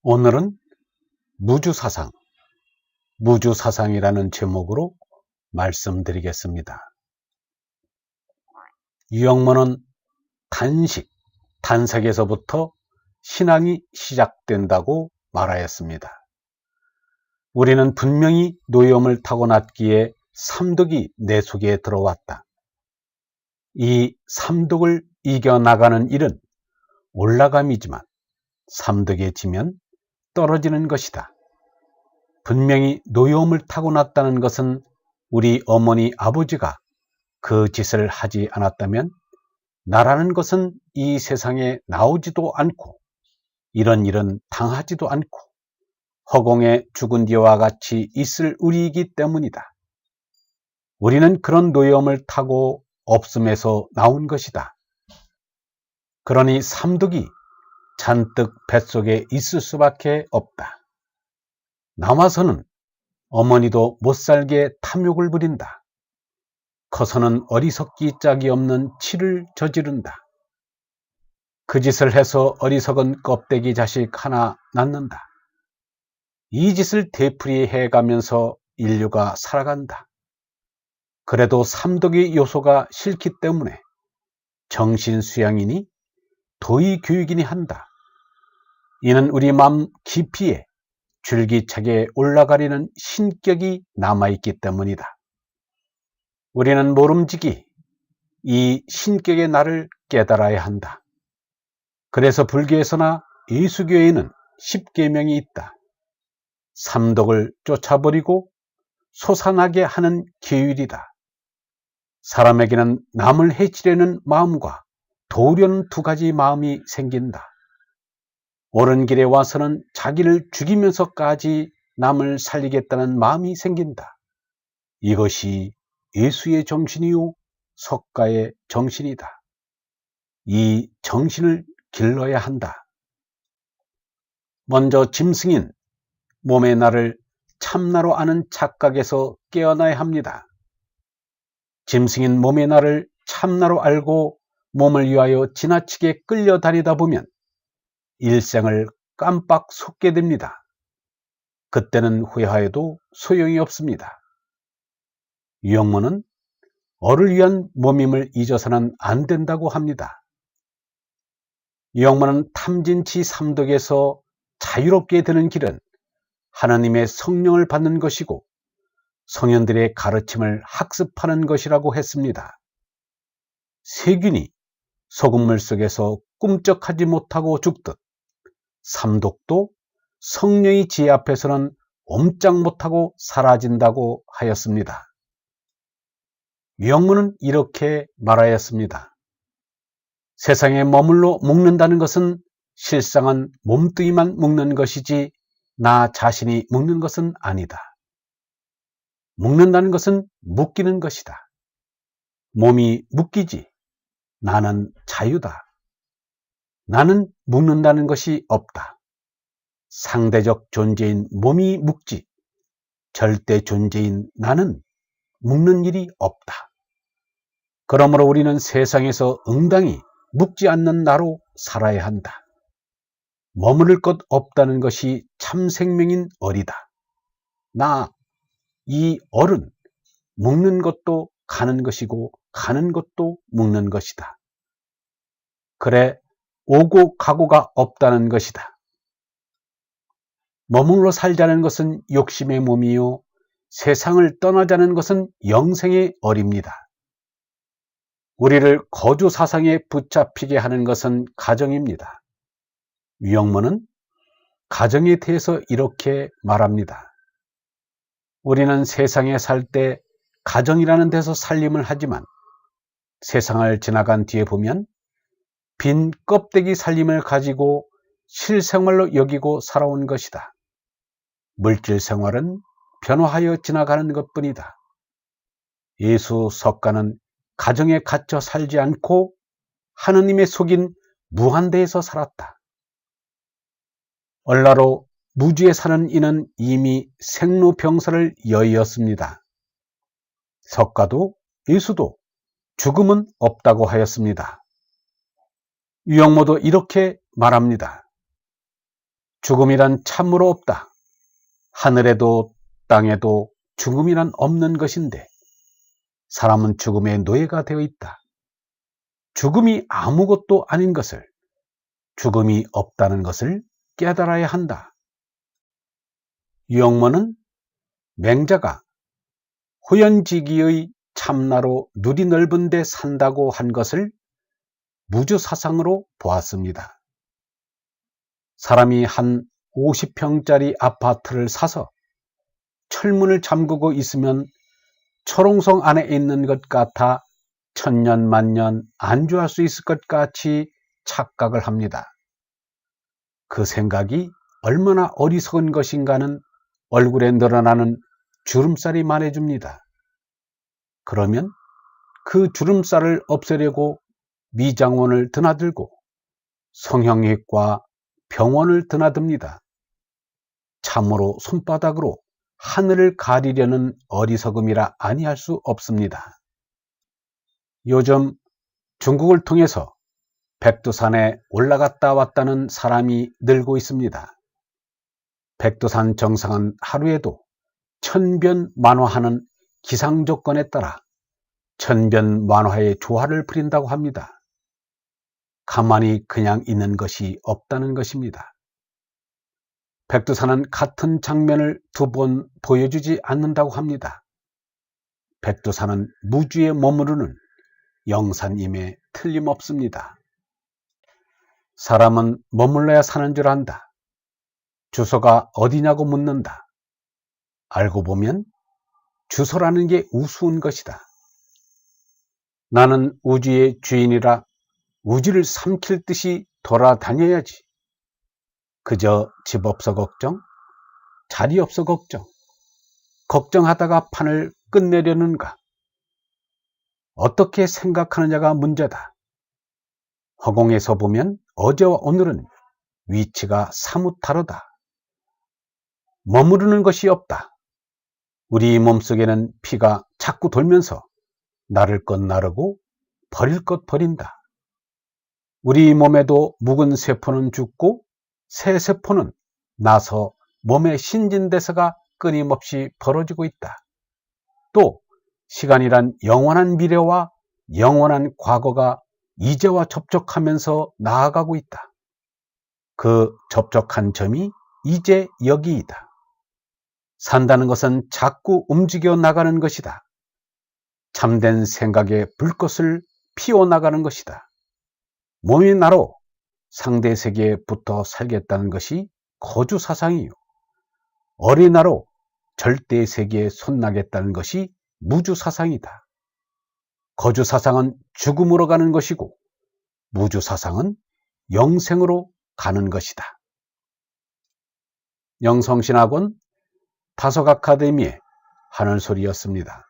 오늘은 무주사상, 무주사상이라는 제목으로 말씀드리겠습니다. 유영모는 단색에서부터 신앙이 시작된다고 말하였습니다. 우리는 분명히 노염을 타고났기에 삼독이 내 속에 들어왔다. 이 삼독을 이겨나가는 일은 올라감이지만 삼독에 지면 떨어지는 것이다. 분명히 노여움을 타고났다는 것은 우리 어머니 아버지가 그 짓을 하지 않았다면 나라는 것은 이 세상에 나오지도 않고 이런 일은 당하지도 않고 허공에 죽은 뒤와 같이 있을 우리이기 때문이다. 우리는 그런 노여움을 타고 없음에서 나온 것이다. 그러니 삼독이 잔뜩 뱃속에 있을 수밖에 없다. 나와서는 어머니도 못살게 탐욕을 부린다. 커서는 어리석기 짝이 없는 치를 저지른다. 그 짓을 해서 어리석은 껍데기 자식 하나 낳는다. 이 짓을 되풀이 해가면서 인류가 살아간다. 그래도 삼독의 요소가 싫기 때문에 정신수양이니 도의교육이니 한다. 이는 우리 마음 깊이에 줄기차게 올라가려는 신격이 남아있기 때문이다. 우리는 모름지기 이 신격의 날을 깨달아야 한다. 그래서 불교에서나 예수교에는 10계명이 있다. 삼독을 쫓아버리고 솟아나게 하는 계율이다. 사람에게는 남을 해치려는 마음과 도우려는 두 가지 마음이 생긴다. 옳은 길에 와서는 자기를 죽이면서까지 남을 살리겠다는 마음이 생긴다. 이것이 예수의 정신이요 석가의 정신이다. 이 정신을 길러야 한다. 먼저 짐승인 몸의 나를 참나로 아는 착각에서 깨어나야 합니다. 짐승인 몸의 나를 참나로 알고 몸을 위하여 지나치게 끌려다니다 보면 일생을 깜빡 속게 됩니다. 그때는 후회하여도 소용이 없습니다. 유영모는 어를 위한 몸임을 잊어서는 안 된다고 합니다. 유영모는 탐진치 삼독에서 자유롭게 되는 길은 하나님의 성령을 받는 것이고 성현들의 가르침을 학습하는 것이라고 했습니다. 세균이 소금물 속에서 꿈쩍하지 못하고 죽듯 삼독도 성령의 지혜 앞에서는 옴짝 못하고 사라진다고 하였습니다. 유영모는 이렇게 말하였습니다. 세상에 머물러 묵는다는 것은 실상은 몸뚱이만 묵는 것이지 나 자신이 묵는 것은 아니다. 묵는다는 것은 묶이는 것이다. 몸이 묶이지 나는 자유다. 나는 묶는다는 것이 없다. 상대적 존재인 몸이 묶지 절대 존재인 나는 묶는 일이 없다. 그러므로 우리는 세상에서 응당히 묶지 않는 나로 살아야 한다. 머무를 것 없다는 것이 참 생명인 어리다. 나, 이 얼은 묶는 것도 가는 것이고 가는 것도 묶는 것이다. 그래 오고 가고가 없다는 것이다. 머물러 살자는 것은 욕심의 몸이요 세상을 떠나자는 것은 영생의 얼입니다. 우리를 거주 사상에 붙잡히게 하는 것은 가정입니다. 유영모는 가정에 대해서 이렇게 말합니다. 우리는 세상에 살 때 가정이라는 데서 살림을 하지만 세상을 지나간 뒤에 보면 빈 껍데기 살림을 가지고 실생활로 여기고 살아온 것이다. 물질 생활은 변화하여 지나가는 것뿐이다. 예수 석가는 가정에 갇혀 살지 않고 하느님의 속인 무한대에서 살았다. 얼라로 무주에 사는 이는 이미 생로병사를 여의었습니다. 석가도 예수도 죽음은 없다고 하였습니다. 유영모도 이렇게 말합니다. 죽음이란 참으로 없다. 하늘에도 땅에도 죽음이란 없는 것인데 사람은 죽음의 노예가 되어 있다. 죽음이 아무것도 아닌 것을, 죽음이 없다는 것을 깨달아야 한다. 유영모는 맹자가 호연지기의 참나로 누리 넓은 데 산다고 한 것을 무주사상으로 보았습니다. 사람이 한 50평짜리 아파트를 사서 철문을 잠그고 있으면 철옹성 안에 있는 것 같아 천년 만년 안주할 수 있을 것 같이 착각을 합니다. 그 생각이 얼마나 어리석은 것인가는 얼굴에 늘어나는 주름살이 말해줍니다. 그러면 그 주름살을 없애려고 미장원을 드나들고 성형외과 병원을 드나듭니다. 참으로 손바닥으로 하늘을 가리려는 어리석음이라 아니할 수 없습니다. 요즘 중국을 통해서 백두산에 올라갔다 왔다는 사람이 늘고 있습니다. 백두산 정상은 하루에도 천변만화하는 기상조건에 따라 천변만화의 조화를 부린다고 합니다. 가만히 그냥 있는 것이 없다는 것입니다. 백두산은 같은 장면을 두 번 보여주지 않는다고 합니다. 백두산은 무주에 머무르는 영산임에 틀림없습니다. 사람은 머물러야 사는 줄 안다. 주소가 어디냐고 묻는다. 알고 보면 주소라는 게 우스운 것이다. 나는 우주의 주인이라 우주를 삼킬 듯이 돌아다녀야지. 그저 집 없어 걱정, 자리 없어 걱정, 걱정하다가 판을 끝내려는가. 어떻게 생각하느냐가 문제다. 허공에서 보면 어제와 오늘은 위치가 사뭇 다르다. 머무르는 것이 없다. 우리 몸속에는 피가 자꾸 돌면서 나를 것 나르고 버릴 것 버린다. 우리 몸에도 묵은 세포는 죽고 새 세포는 나서 몸의 신진대사가 끊임없이 벌어지고 있다. 또 시간이란 영원한 미래와 영원한 과거가 이제와 접촉하면서 나아가고 있다. 그 접촉한 점이 이제 여기이다. 산다는 것은 자꾸 움직여 나가는 것이다. 참된 생각의 불꽃을 피워나가는 것이다. 몸이 나로 상대 세계에 붙어 살겠다는 것이 거주사상이요. 어린아로 절대 세계에 손나겠다는 것이 무주사상이다. 거주사상은 죽음으로 가는 것이고 무주사상은 영생으로 가는 것이다. 영성신학원 다속아카데미의 하늘소리였습니다.